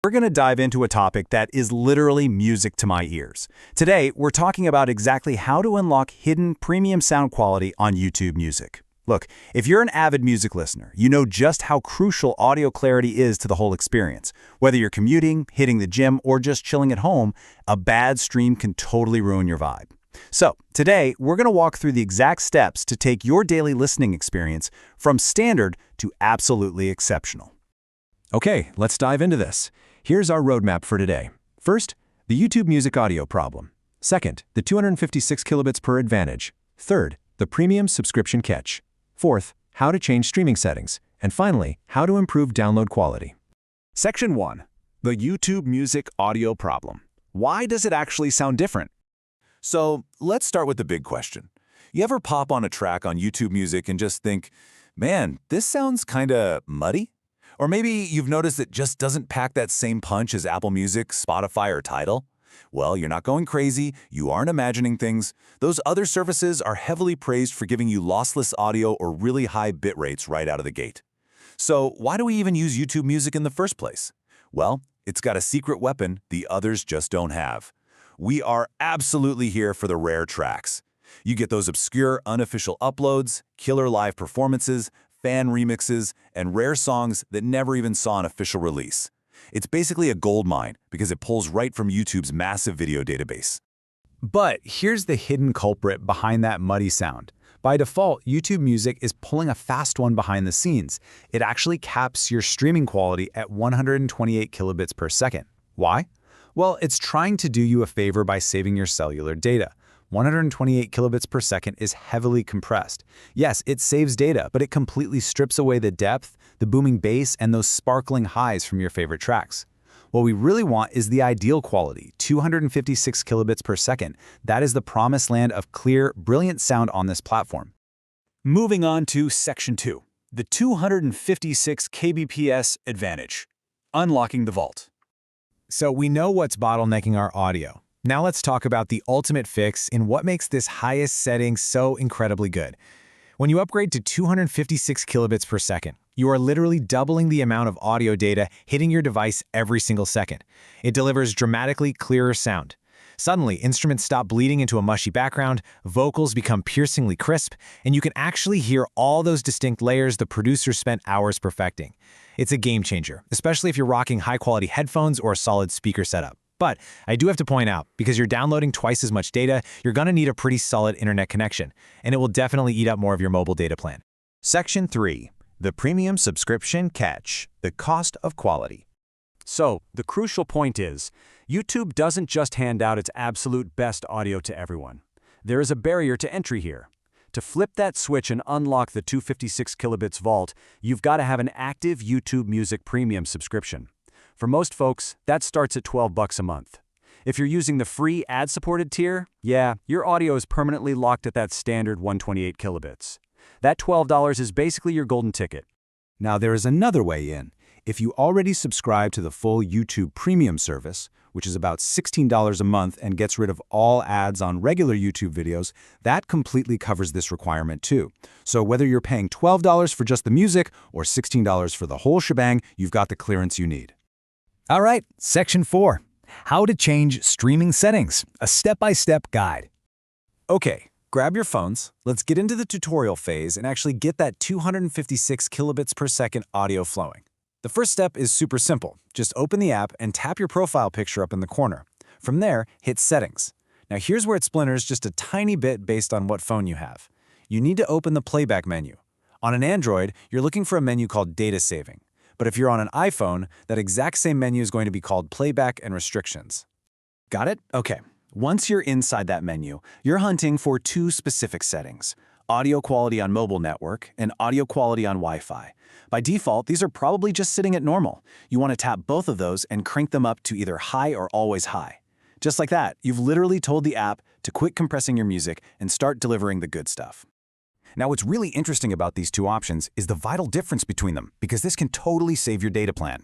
We're going to dive into a topic that is literally music to my ears. Today, we're talking about exactly how to unlock hidden premium sound quality on YouTube Music. Look, if you're an avid music listener, you know just how crucial audio clarity is to the whole experience. Whether you're commuting, hitting the gym, or just chilling at home, a bad stream can totally ruin your vibe. So, today, we're going to walk through the exact steps to take your daily listening experience from standard to absolutely exceptional. Okay, let's dive into this. Here's our roadmap for today. First, the YouTube Music audio problem. Second, the 256 kilobits per advantage. Third, the premium subscription catch. Fourth, how to change streaming settings. And finally, how to improve download quality. Section 1. The YouTube Music audio problem. Why does it actually sound different? So, let's start with the big question. You ever pop on a track on YouTube Music and just think, man, this sounds kinda muddy? Or maybe you've noticed it just doesn't pack that same punch as Apple Music, Spotify, or Tidal? Well, you're not going crazy, you aren't imagining things. Those other services are heavily praised for giving you lossless audio or really high bit rates right out of the gate. So why do we even use YouTube Music in the first place? Well, it's got a secret weapon the others just don't have. We are absolutely here for the rare tracks. You get those obscure, unofficial uploads, killer live performances, fan remixes, and rare songs that never even saw an official release. It's basically a gold mine because it pulls right from YouTube's massive video database. But here's the hidden culprit behind that muddy sound. By default, YouTube Music is pulling a fast one behind the scenes. It actually caps your streaming quality at 128 kilobits per second. Why? Well, it's trying to do you a favor by saving your cellular data. 128 kilobits per second is heavily compressed. Yes, it saves data, but it completely strips away the depth, the booming bass, and those sparkling highs from your favorite tracks. What we really want is the ideal quality, 256 kilobits per second. That is the promised land of clear, brilliant sound on this platform. Moving on to Section 2, the 256 kbps advantage, unlocking the vault. So we know what's bottlenecking our audio. Now let's talk about the ultimate fix in what makes this highest setting so incredibly good. When you upgrade to 256 kilobits per second, you are literally doubling the amount of audio data hitting your device every single second. It delivers dramatically clearer sound. Suddenly, instruments stop bleeding into a mushy background, vocals become piercingly crisp, and you can actually hear all those distinct layers the producers spent hours perfecting. It's a game changer, especially if you're rocking high-quality headphones or a solid speaker setup. But I do have to point out, because you're downloading twice as much data, you're going to need a pretty solid internet connection, and it will definitely eat up more of your mobile data plan. Section 3. The premium subscription catch, the cost of quality. So, the crucial point is, YouTube doesn't just hand out its absolute best audio to everyone. There is a barrier to entry here. To flip that switch and unlock the 256 kilobits vault, you've got to have an active YouTube Music Premium subscription. For most folks, that starts at $12 a month. If you're using the free ad-supported tier, yeah, your audio is permanently locked at that standard 128 kilobits. That $12 is basically your golden ticket. Now there is another way in. If you already subscribe to the full YouTube Premium service, which is about $16 a month and gets rid of all ads on regular YouTube videos, that completely covers this requirement too. So whether you're paying $12 for just the music or $16 for the whole shebang, you've got the clearance you need. All right, Section 4. How to change streaming settings, a step-by-step guide. Okay, grab your phones, let's get into the tutorial phase and actually get that 256 kilobits per second audio flowing. The first step is super simple. Just open the app and tap your profile picture up in the corner. From there, hit Settings. Now here's where it splinters just a tiny bit based on what phone you have. You need to open the playback menu. On an Android, you're looking for a menu called Data Saving. But if you're on an iPhone, that exact same menu is going to be called Playback and Restrictions. Got it? Okay. Once you're inside that menu, you're hunting for two specific settings: audio quality on mobile network and audio quality on Wi-Fi. By default, these are probably just sitting at normal. You want to tap both of those and crank them up to either high or always high. Just like that, you've literally told the app to quit compressing your music and start delivering the good stuff. Now, what's really interesting about these two options is the vital difference between them, because this can totally save your data plan.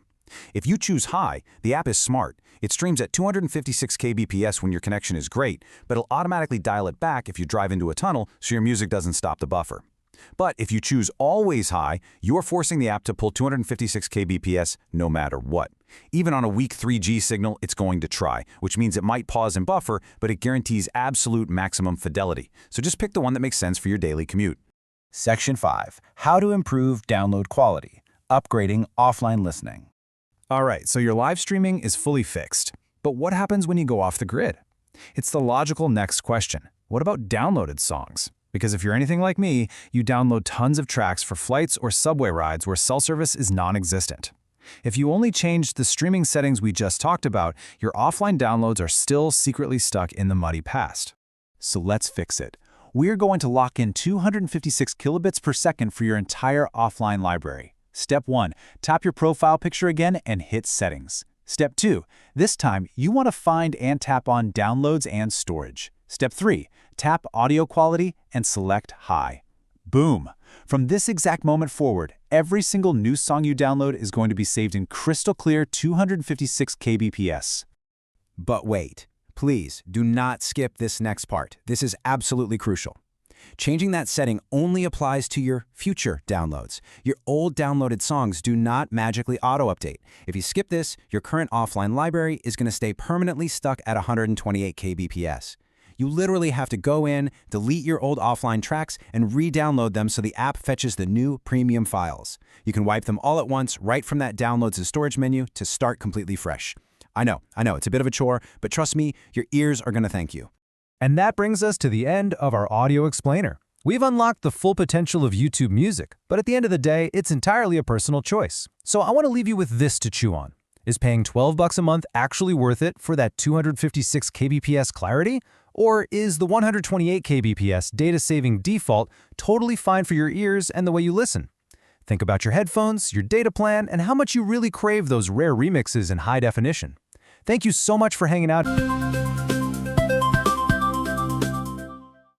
If you choose high, the app is smart. It streams at 256 kbps when your connection is great, but it'll automatically dial it back if you drive into a tunnel so your music doesn't stop the buffer. But if you choose always high, you're forcing the app to pull 256 kbps no matter what. Even on a weak 3G signal, it's going to try, which means it might pause and buffer, but it guarantees absolute maximum fidelity. So just pick the one that makes sense for your daily commute. Section 5. How to improve download quality. Upgrading offline listening. All right, so your live streaming is fully fixed. But what happens when you go off the grid? It's the logical next question. What about downloaded songs? Because if you're anything like me, you download tons of tracks for flights or subway rides where cell service is non-existent. If you only changed the streaming settings we just talked about, your offline downloads are still secretly stuck in the muddy past. So let's fix it. We're going to lock in 256 kilobits per second for your entire offline library. Step 1, tap your profile picture again and hit Settings. Step 2, this time you want to find and tap on Downloads and Storage. Step 3, tap Audio Quality and select High. Boom! From this exact moment forward, every single new song you download is going to be saved in crystal clear 256 kbps. But wait, please do not skip this next part. This is absolutely crucial. Changing that setting only applies to your future downloads. Your old downloaded songs do not magically auto-update. If you skip this, your current offline library is going to stay permanently stuck at 128 kbps. You literally have to go in, delete your old offline tracks, and re-download them so the app fetches the new premium files. You can wipe them all at once right from that Downloads and Storage menu to start completely fresh. I know, it's a bit of a chore, but trust me, your ears are going to thank you. And that brings us to the end of our audio explainer. We've unlocked the full potential of YouTube Music, but at the end of the day, it's entirely a personal choice. So I want to leave you with this to chew on. Is paying $12 a month actually worth it for that 256 kbps clarity? Or is the 128 kbps data-saving default totally fine for your ears and the way you listen? Think about your headphones, your data plan, and how much you really crave those rare remixes in high definition. Thank you so much for hanging out.